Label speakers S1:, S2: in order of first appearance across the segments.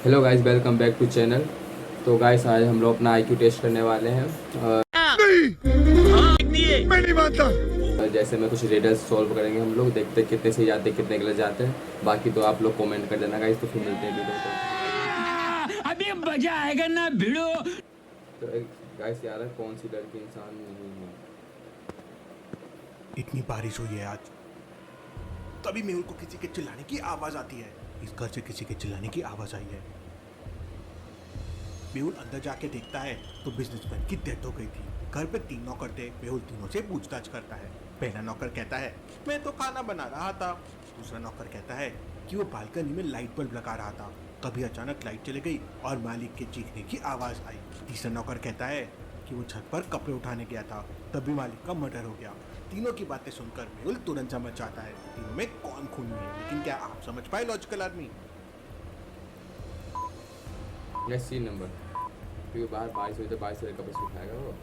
S1: Hello guys, welcome back to channel. तो guys आज हम लोग अपना आईक्यू टेस्ट करने वाले हैं।
S2: मैं नहीं मानता।
S1: जैसे में कुछ रिडल्स सॉल्व करेंगे हम लोग, देखते हैं कितने सही जाते हैं कितने गलत जाते हैं। बाकी तो आप लोग कमेंट कर देना गाइस। तो फिर मिलते हैं वीडियो को।
S3: अभी मजा आएगा ना भिड़ो।
S1: तो गाइस यार, कौन सी लड़की इंसान नहीं है?
S2: इतनी बारिश हुई है आज, तभी मेहुल को किसी के चिल्लाने की आवाज आती है। इस घर से किसी के चिल्लाने की आवाज आई है। मेहुल अंदर जाके देखता है तो बिजनेसमैन की डेथ हो गई थी। घर पे 3 नौकर थे। मेहुल तीनों से पूछताछ करता है। पहला नौकर कहता है मैं तो खाना बना रहा था। दूसरा नौकर कहता है कि वो बालकनी में लाइट बल्ब लगा रहा था, तभी अचानक लाइट चली गई और मालिक के चीखने की आवाज आई। तीसरा नौकर कहता है कि वो छत पर कपड़े उठाने गया था, तभी मालिक का मर्डर हो गया। तीनों की बातें सुनकर मेहुल तुरंत समझ जाता है तीनों में कौन खूनी है। लेकिन क्या आप समझ पाए लॉजिकल आदमी?
S1: Yes, C number. क्योंकि बाहर बारिश हुई तो बारिश से कपड़े सुखाएगा वो।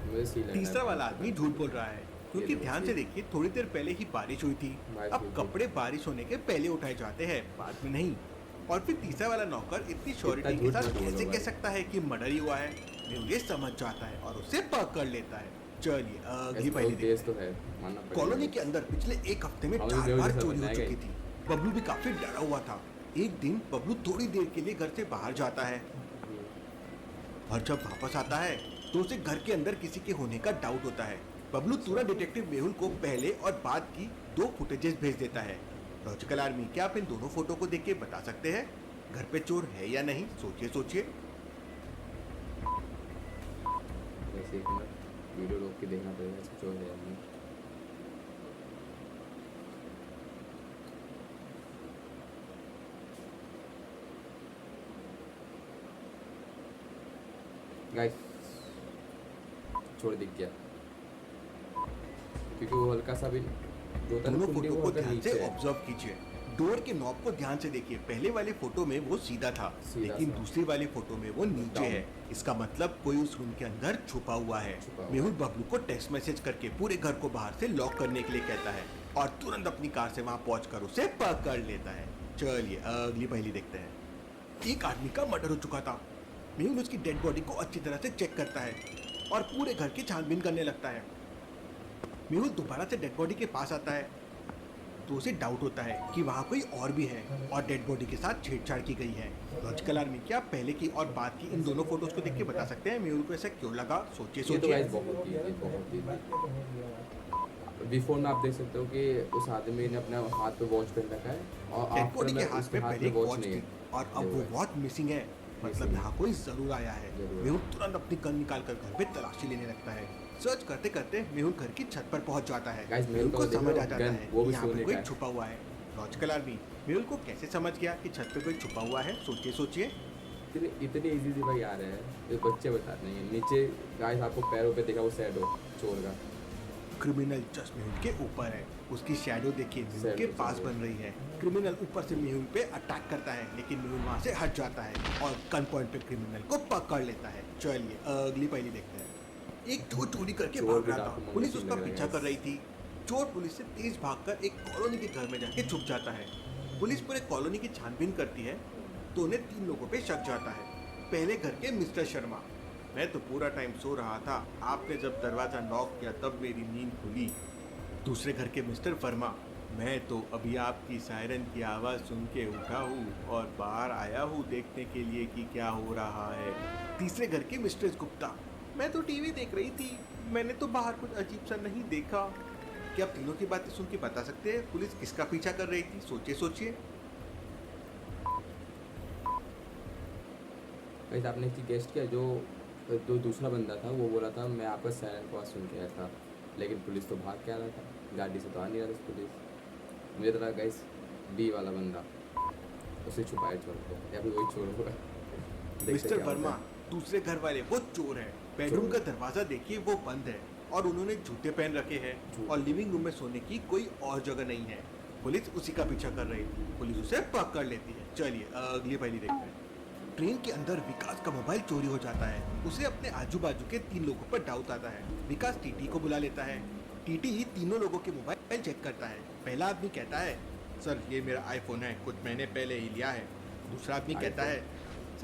S1: मुझे सी लग रहा है।
S2: तीसरा वाला आदमी झूठ बोल रहा है, क्योंकि ध्यान से देखिए थोड़ी देर पहले ही बारिश हुई थी। अब कपड़े बारिश होने के पहले उठाए जाते हैं, बाद में नहीं। और फिर तीसरा वाला नौकर इतनी श्योरिटी के साथ कैसे कह सकता है कि मर्डर ही हुआ है? मेहुल ये समझ जाता है और उसे पकड़ लेता है। चलिए अगली पहली देखते हैं। कॉलोनी के अंदर पिछले एक हफ्ते में 4 बार चोरी हो चुकी थी। बबलू भी काफी डरा हुआ था। एक दिन बबलू थोड़ी देर के लिए घर से बाहर जाता है और जब वापस आता है तो उसे घर के अंदर किसी के होने का डाउट होता है। बबलू तुरंत डिटेक्टिव मेहुल को पहले और बाद की 2 फुटेजेस भेज देता है। लॉजिकल आर्मी, क्या आप इन दोनों फोटो को देख के बता सकते हैं घर पे चोर है या नहीं? सोचिए सोचिए।
S1: वैसे एक मिनट वीडियो रोक के देखना पड़ेगा इसको, चोर है या नहीं। गाइस चोर दिख गया, क्योंकि वो हल्का सा भी जो था
S2: दोनों
S1: कुंडी
S2: फोटो
S1: वो
S2: को
S1: हल्का
S2: ध्यान
S1: नीचे
S2: से
S1: है।
S2: ऑब्जर्व कीजिए। डोर के नॉब को ध्यान से देखिए। पहले वाले फोटो में वो सीधा था, लेकिन दूसरी वाली फोटो में वो नीचे है। इसका मतलब कोई उस रूम के अंदर छुपा हुआ है। मेहुल बबलू को टेक्स्ट मैसेज करके पूरे घर को बाहर से लॉक करने के लिए कहता है और तुरंत अपनी कार से वहां पहुंचकर उसे पकड़ लेता है। चलिए अगली पहेली देखते हैं। एक आदमी का मर्डर हो चुका था। मेहुल उसकी डेड बॉडी को अच्छी तरह से चेक करता है और पूरे घर की छानबीन करने लगता है। मेहुल दोबारा से डेड बॉडी के पास आता है तो उसे डाउट होता है कि वहाँ कोई और भी है और डेड बॉडी के साथ छेड़छाड़ की गई है। लॉजिकल आर्मी, क्या आप पहले की और बाद की इन दोनों फोटोज को देख के बता सकते हैं मेहुल को ऐसा क्यों लगा? सोचिए
S1: ये तो
S2: सोचिए।
S1: गाइस बहुत ही बिफोर में आप देख सकते हो कि उस आदमी ने अपने हाथ पे वॉच पहन रखा है और
S2: डेड
S1: आफ्टर
S2: बॉडी
S1: में
S2: के हाथ
S1: उसके
S2: में
S1: हाथ
S2: पहले
S1: में
S2: एक
S1: वॉच
S2: वॉच
S1: नहीं
S2: थी
S1: है।
S2: और अब वो वॉच मिसिंग है। मतलब यहाँ कोई जरूर आया है। मेहुल तुरंत अपनी गन निकाल कर घर पे तलाशी लेने लगता है। सर्च करते करते मेहुल घर की छत पर पहुंच जाता है।
S1: Guys,
S2: मेहुल को
S1: देखो,
S2: समझ आ जाता
S1: गन
S2: है
S1: वो
S2: कि
S1: भी
S2: यहाँ पे
S1: सोने
S2: कोई
S1: का है।
S2: छुपा हुआ है। लॉजिकल आर्मी, मेहुल को कैसे समझ गया कि छत पे कोई छुपा हुआ है? सोचिए सोचिए।
S1: इतने इजी भाई आ रहे हैं, ये बच्चे बताते नहीं है। नीचे गाइस आपको पैरों पे देखा वो शैडो चोर का।
S2: क्रिमिनल जस्ट मेहुल के ऊपर है। उसकी शैडो देखिए मेहुल के पास बन रही है। क्रिमिनल ऊपर से मेहुल पे अटैक करता है, लेकिन मेहुल वहां से हट जाता है और गन पॉइंट पे क्रिमिनल को पकड़ लेता है। चलिए अगली पहेली देखते हैं। एक चोर चोरी करके भाग रहा था। पुलिस उसका पीछा कर रही थी। चोर पुलिस से तेज भागकर एक कॉलोनी के घर में जाके छुप जाता है। पुलिस पूरे कॉलोनी की छानबीन करती है तो उन्हें 3 लोगों पे शक जाता है। पहले घर के मिस्टर शर्मा, मैं तो पूरा टाइम सो रहा था, आपने जब दरवाजा नॉक किया तब मेरी नींद खुली। दूसरे घर के मिस्टर वर्मा, मैं तो अभी आपकी सायरन की आवाज़ सुन के उठा हूँ और बाहर आया हूँ देखने के लिए कि क्या हो रहा है। तीसरे घर की मिस्ट्रेस गुप्ता, मैं तो टीवी देख रही थी, मैंने तो बाहर कुछ अजीब सा नहीं देखा। क्या आप तीनों की बातें सुन के बता सकते हैं पुलिस किसका पीछा कर रही थी? सोचिए सोचिए।
S1: गाइस आपने एक चीज़ गेस्ट किया, जो दूसरा बंदा था वो बोला था मैं आपका सायरन को आवाज़ सुन के आया था, लेकिन पुलिस तो भाग के आ रहा था, गाड़ी से तो आ नहीं रहा था पुलिस। मुझे तो लगा गाइस बी वाला बंदा उसे छुपाया चोर को, या फिर वही चोर होगा।
S2: मिस्टर वर्मा, दूसरे घर वाले वो चोर है। बेडरूम का दरवाजा देखिए वो बंद है और उन्होंने जूते पहन रखे हैं और लिविंग रूम में सोने की कोई और जगह नहीं है। पुलिस उसी का पीछा कर रही थी, पुलिस उसे पकड़ लेती है। चलिए अगली पहेली देखते हैं। ट्रेन के अंदर विकास का मोबाइल चोरी हो जाता है। उसे अपने आजू बाजू के 3 लोगों पर डाउट आता है। विकास टीटी को बुला लेता है। टीटी ही तीनों लोगों के मोबाइल चेक करता है। पहला आदमी कहता है सर ये मेरा आईफोन है, कुछ महीने पहले ही लिया है। दूसरा आदमी कहता है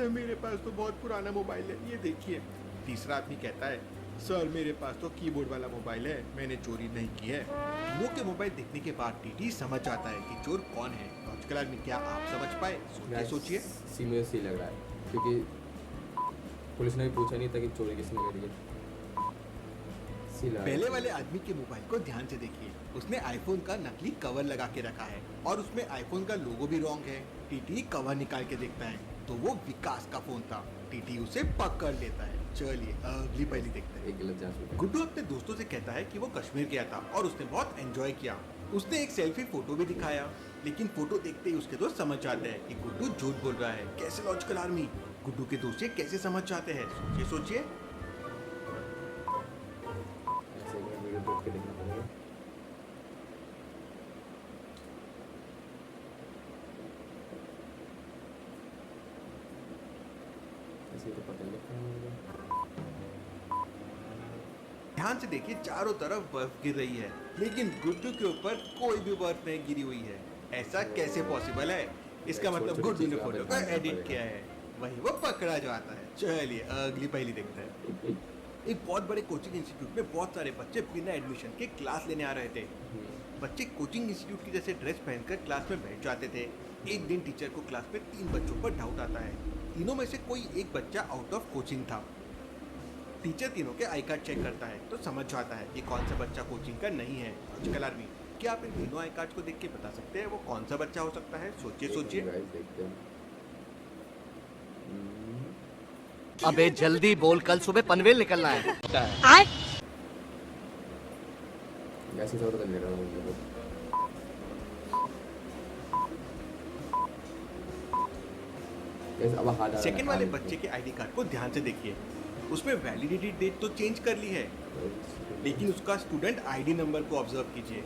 S2: सर मेरे पास तो बहुत पुराना मोबाइल है, ये देखिए। तीसरा आदमी कहता है, सर मेरे पास तो कीबोर्ड वाला मोबाइल है, मैंने चोरी नहीं की है। तीनों के मोबाइल देखने के बाद टीटी समझ जाता है कि चोर कौन है। लॉजिकल आदमी, क्या आप समझ पाए? सोचिए।
S1: सी मुझे सी लग रहा है, क्योंकि पुलिस ने भी पूछा नहीं था कि चोरी किसने करी है। सी लग रहा है।
S2: पहले वाले आदमी के मोबाइल को ध्यान से देखिए, उसने आईफोन का नकली कवर लगा के रखा है और उसमें आईफोन का लोगो भी रॉन्ग है। टीटी कवर निकाल के देखता है तो वो विकास का फोन था। टीटी उसे पकड़ लेता है। चलिए अगली पहली देखते हैं।
S1: एक गलत जांच होती है।
S2: गुड्डू अपने दोस्तों से कहता है कि वो कश्मीर गया था और उसने बहुत एंजॉय किया। उसने एक सेल्फी फोटो भी दिखाया, लेकिन फोटो देखते ही उसके दोस्त समझ जाते हैं कि गुड्डू झूठ बोल रहा है। कैसे लॉजिकल आर्मी? गुड्डू के दोस्त ये कैसे समझ जाते हैं? सोचिए।
S1: ऐसे एक बार वीडियो देख के देखना पड़ेगा। ऐसे तो पता नहीं लगता मुझे।
S2: ध्यान से देखिए, चारों तरफ बर्फ गिर रही है, लेकिन गुड्डू के ऊपर कोई भी बर्फ नहीं गिरी हुई है। ऐसा कैसे पॉसिबल है? इसका मतलब गुड्डू ने फोटो को एडिट किया है, वही वो पकड़ा जाता है। चलिए अगली पहली देखते हैं। एक बहुत बड़े कोचिंग इंस्टीट्यूट में बहुत सारे बच्चे बिना एडमिशन के क्लास लेने आ रहे थे। बच्चे कोचिंग इंस्टीट्यूट की जैसे ड्रेस पहनकर क्लास में बैठ जाते थे। एक दिन टीचर को क्लास में 3 बच्चों पर डाउट आता है। तीनों में से कोई एक बच्चा आउट ऑफ कोचिंग था। टीचर तीनों के आई कार्ड चेक करता है तो समझ जाता है कि कौन सा बच्चा कोचिंग का नहीं है। लॉजिकल आर्मी, क्या आप इन तीनों आई कार्ड को देख के बता सकते हैं वो कौन सा बच्चा हो सकता है? सोचिए।
S1: गाइस देखते हैं।
S4: अबे जल्दी बोल, कल सुबह पनवेल निकलना है।
S1: ऐसे थोड़ा कर ले रहा हूँ मुझे। अब हाथ डालना
S2: सेकंड वाले
S1: है।
S2: बच्चे के आईडी कार्ड को ध्यान से देखिए, उसमें वैलिडिटी डेट तो चेंज कर ली है, लेकिन उसका स्टूडेंट आईडी नंबर को ऑब्जर्व कीजिए।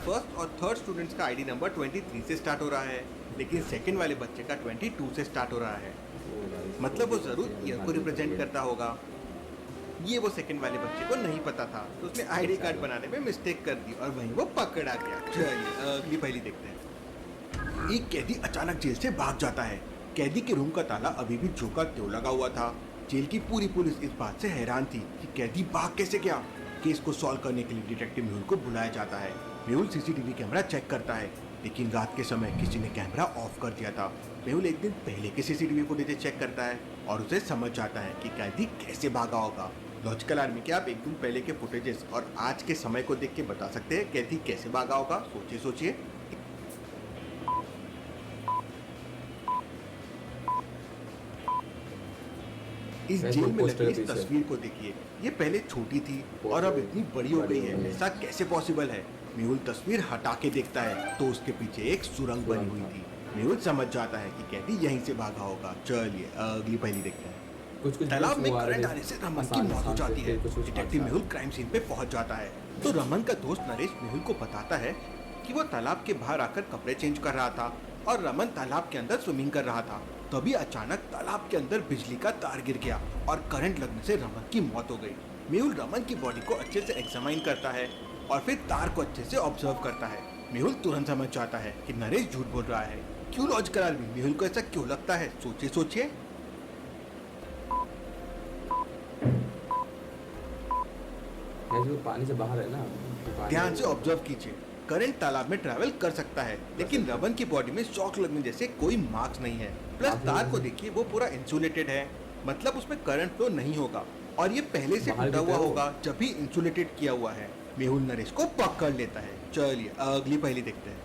S2: फर्स्ट और थर्ड स्टूडेंट्स का आईडी नंबर 23 से स्टार्ट हो रहा है, लेकिन सेकंड वाले बच्चे का 22 से स्टार्ट हो रहा है। मतलब वो जरूर ईयर को रिप्रेजेंट करता होगा। ये वो सेकंड वाले बच्चे को नहीं पता था, तो उसने आईडी कार्ड बनाने में मिस्टेक कर दी और वहीं वो पकड़ा गया। चलिए अगली पहली देखते हैं। एक कैदी अचानक जेल से भाग जाता है। कैदी के रूम का ताला अभी भी जो का त्यों लगा हुआ था। जेल की पूरी पुलिस इस बात से हैरान थी कि कैदी भाग कैसे गया। केस को सॉल्व करने के लिए डिटेक्टिव मेहुल को बुलाया जाता है। मेहुल सीसीटीवी कैमरा चेक करता है, लेकिन रात के समय किसी ने कैमरा ऑफ कर दिया था। मेहुल एक दिन पहले के सीसीटीवी फुटेज चेक करता है और उसे समझ जाता है कि कैदी कैसे भागा होगा। लॉजिकल आर्मी, क्या आप एक दिन पहले के फुटेजेस और आज के समय को देख के बता सकते हैं कैदी कैसे भागा होगा? सोचिए। इस जेल में लगी इस तस्वीर को देखिए, ये पहले छोटी थी और अब इतनी बड़ी हो गई है। ऐसा कैसे पॉसिबल है? मेहुल तस्वीर हटा के देखता है तो उसके पीछे एक सुरंग बनी हुई थी। मेहुल समझ जाता है कि कैदी यहीं से भागा होगा। चलिए अगली पहली देखते हैं।
S1: कुछ
S2: तालाब में करंट आने से रमन की मौत हो जाती है। डिटेक्टिव मेहुल क्राइम सीन पे पहुंच जाता है तो रमन का दोस्त नरेश मेहुल को बताता है कि वो तालाब के बाहर आकर कपड़े चेंज कर रहा था और रमन तालाब के अंदर स्विमिंग कर रहा था। तभी अचानक तालाब के अंदर बिजली का तार गिर गया और करंट लगने से रमन की मौत हो गई। मेहुल रमन की बॉडी को अच्छे से एग्जामाइन करता है और फिर तार को अच्छे से ऑब्जर्व करता है। मेहुल तुरंत समझ जाता है कि नरेश झूठ बोल रहा है। क्यों लॉजिकल आर्मी? मेहुल को ऐसा क्यों लगता है? सोचिए।
S1: पानी से बाहर है ना।
S2: ध्यान से ऑब्जर्व कीजिए, करंट तालाब में ट्रैवल कर सकता है, लेकिन रमन की बॉडी में शॉक लगने जैसे कोई मार्क्स नहीं है। प्लस तार को देखिए, वो पूरा इंसुलेटेड है, मतलब उसमें करंट फ्लो नहीं होगा और ये पहले से टूटा हुआ होगा जब भी इंसुलेटेड किया हुआ है। मेहुल नरेश को पकड़ लेता है। चलिए अगली पहली देखते हैं।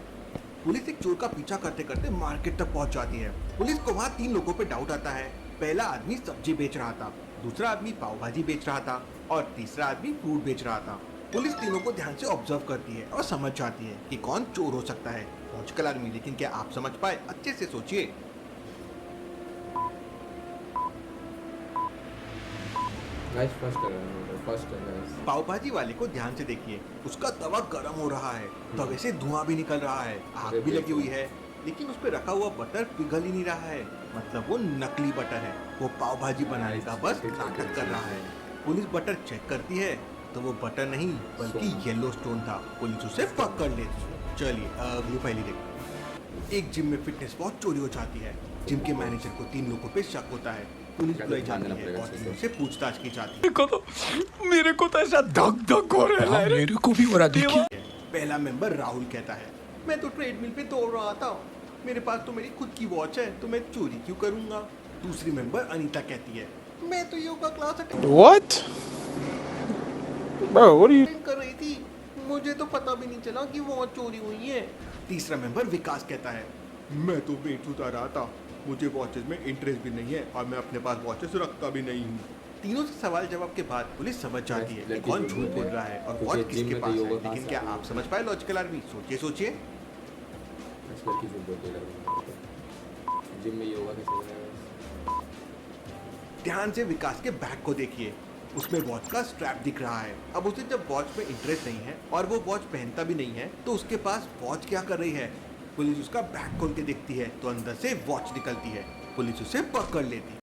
S2: पुलिस एक चोर का पीछा करते करते मार्केट तक पहुंच जाती है। पुलिस को वहाँ 3 लोगों पे डाउट आता है। पहला आदमी सब्जी बेच रहा था, दूसरा आदमी पाव भाजी बेच रहा था और तीसरा आदमी फ्रूट बेच रहा था। पुलिस तीनों को ध्यान से ऑब्जर्व करती है और समझ जाती है कि कौन चोर हो सकता है। लॉजिकल आर्मी, लेकिन क्या आप समझ पाए? अच्छे से सोचिए। पाव भाजी वाले को ध्यान से देखिए, उसका तवा गर्म हो रहा है, तवे से धुआं भी निकल रहा है, आग भी लगी हुई है, लेकिन उस पे रखा हुआ बटर पिघल ही नहीं रहा है। मतलब वो नकली बटर है, वो पाव भाजी बनाने का बस नाटक कर रहा है। पुलिस बटर चेक करती है तो वो बटर नहीं बल्कि येलो स्टोन था। पुलिस उसे पकड़ लेती है। चलिए अगली पहली देखते हैं। एक जिम में फिटनेस वॉच चोरी हो जाती है। जिम के मैनेजर को 3 लोगों पे शक होता है। पुलिस बुलाई
S1: ध्यान
S2: जाती
S1: देना
S2: है
S1: पड़ेगा
S2: और
S1: अच्छे
S2: तीनों
S1: से।
S2: से पूछताछ की जाती
S3: मेरे को तो ऐसा धक धक हो रहा है। मेरे को भी हो रहा देखिए।
S2: है। पहला मेंबर राहुल कहता है, मैं तो ट्रेडमिल पे दौड़ रहा था, मेरे पास तो मेरी खुद की वॉच है, तो मैं चोरी क्यों करूंगा। दूसरी मेंबर अनीता कहती है, मैं तो yoga class
S5: What? Bro, what are you?
S2: Attend कर रही थी, मुझे तो पता भी नहीं चला कि वॉच चोरी हुई है। तीसरा मेंबर विकास कहता है, मैं तो वेट सुधा रहा था, मुझे वॉचेस में इंटरेस्ट भी नहीं है और मैं अपने पास वॉचेस रखता भी नहीं हूँ। तीनों से सवाल जवाब के बाद पुलिस समझ जाती है कि
S1: लड़की
S2: कौन
S1: झूठ
S2: झूठ बोल
S1: बोल
S2: रहा है और
S1: क्योंकि
S2: वॉच
S1: जिम
S2: किसके
S1: में
S2: पास
S1: तो
S2: है।
S1: योगा
S2: लेकिन
S1: क्लास
S2: क्या
S1: है।
S2: आप समझ पाए लॉजिकल आर्मी? सोचिए सोचिए।
S1: इस लड़की झूठ बोलती है। जिम में योगा कैसे करेगा?
S2: ध्यान से विकास के बैग को देखिए, उसमें वॉच का स्ट्रैप दिख रहा है। अब उसे जब वॉच में इंटरेस्ट नहीं है और वो वॉच पहनता भी नहीं है तो उसके पास वॉच क्या कर रही है। पुलिस उसका बैग खोल के देखती है तो अंदर से वॉच निकलती है। पुलिस उसे पकड़ लेती है।